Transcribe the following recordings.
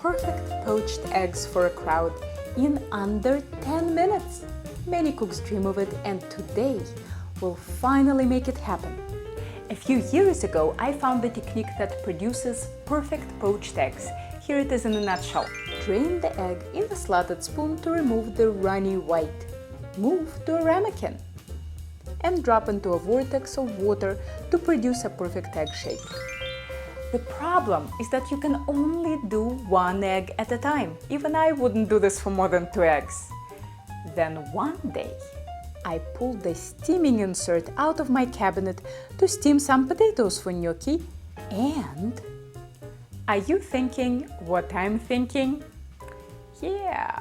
perfect poached eggs for a crowd in under 10 minutes. Many cooks dream of it, and today we'll finally make it happen. A few years ago, I found the technique that produces perfect poached eggs. Here it is in a nutshell. Drain the egg in a slotted spoon to remove the runny white. Move to a ramekin and drop into a vortex of water to produce a perfect egg shape. The problem is that you can only do one egg at a time. Even I wouldn't do this for more than 2 eggs. Then one day, I pulled the steaming insert out of my cabinet to steam some potatoes for gnocchi, and are you thinking what I'm thinking? Yeah!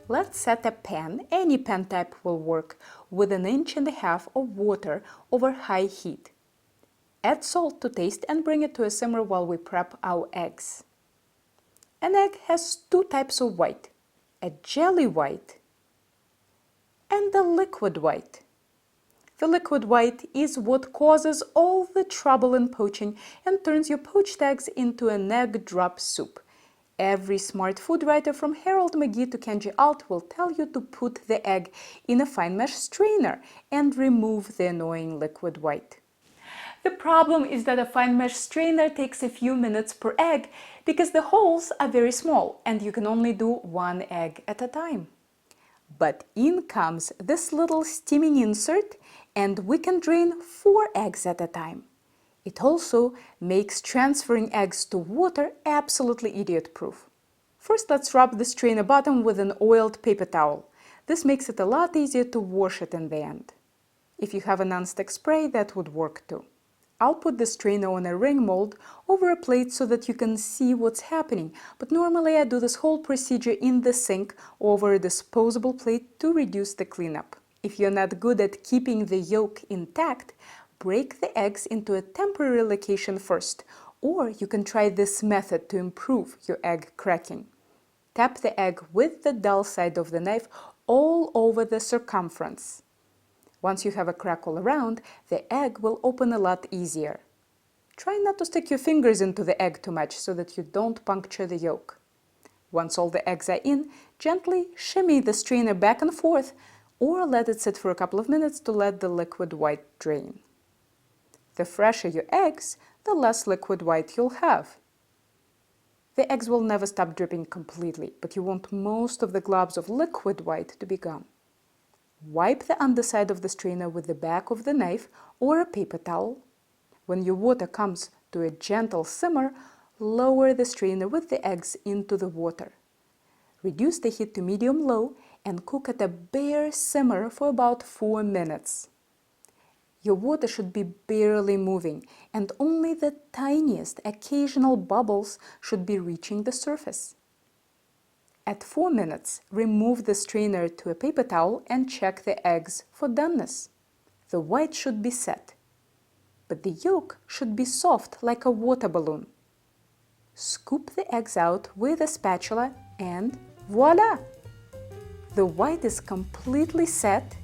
Let's set a pan, any pan type will work, with 1.5 inches of water over high heat. Add salt to taste and bring it to a simmer while we prep our eggs. An egg has 2 types of white, a jelly white and a liquid white. The liquid white is what causes all the trouble in poaching and turns your poached eggs into an egg drop soup. Every smart food writer from Harold McGee to Kenji Alt will tell you to put the egg in a fine mesh strainer and remove the annoying liquid white. The problem is that a fine mesh strainer takes a few minutes per egg because the holes are very small and you can only do 1 egg at a time. But in comes this little steaming insert and we can drain 4 eggs at a time. It also makes transferring eggs to water absolutely idiot-proof. First, let's rub the strainer bottom with an oiled paper towel. This makes it a lot easier to wash it in the end. If you have a non-stick spray, that would work too. I'll put the strainer on a ring mold over a plate so that you can see what's happening, but normally I do this whole procedure in the sink over a disposable plate to reduce the cleanup. If you're not good at keeping the yolk intact, break the eggs into a temporary location first, or you can try this method to improve your egg cracking. Tap the egg with the dull side of the knife all over the circumference. Once you have a crack all around, the egg will open a lot easier. Try not to stick your fingers into the egg too much so that you don't puncture the yolk. Once all the eggs are in, gently shimmy the strainer back and forth or let it sit for a couple of minutes to let the liquid white drain. The fresher your eggs, the less liquid white you'll have. The eggs will never stop dripping completely, but you want most of the globs of liquid white to be gone. Wipe the underside of the strainer with the back of the knife or a paper towel. When your water comes to a gentle simmer, lower the strainer with the eggs into the water. Reduce the heat to medium-low and cook at a bare simmer for about 4 minutes. Your water should be barely moving, and only the tiniest occasional bubbles should be reaching the surface. At 4 minutes, remove the strainer to a paper towel and check the eggs for doneness. The white should be set, but the yolk should be soft like a water balloon. Scoop the eggs out with a spatula and voila! The white is completely set,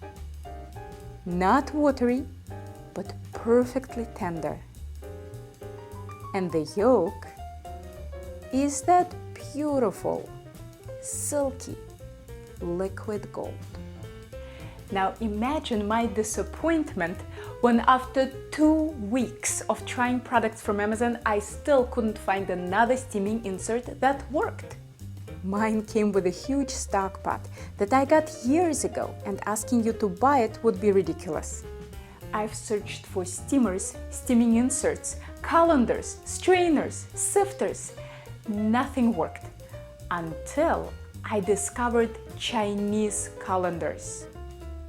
not watery, but perfectly tender. And the yolk is that beautiful, silky, liquid gold. Now imagine my disappointment when after 2 weeks of trying products from Amazon, I still couldn't find another steaming insert that worked. Mine came with a huge stock pot that I got years ago, and asking you to buy it would be ridiculous. I've searched for steamers, steaming inserts, colanders, strainers, sifters. Nothing worked until I discovered Chinese colanders.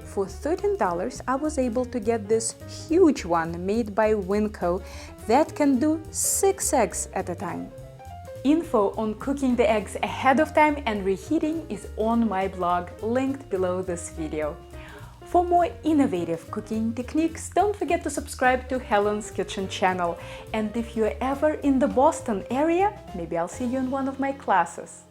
For $13, I was able to get this huge one made by Winco that can do 6 eggs at a time. Info on cooking the eggs ahead of time and reheating is on my blog, linked below this video. For more innovative cooking techniques, don't forget to subscribe to Helen's Kitchen channel. And if you're ever in the Boston area, maybe I'll see you in one of my classes.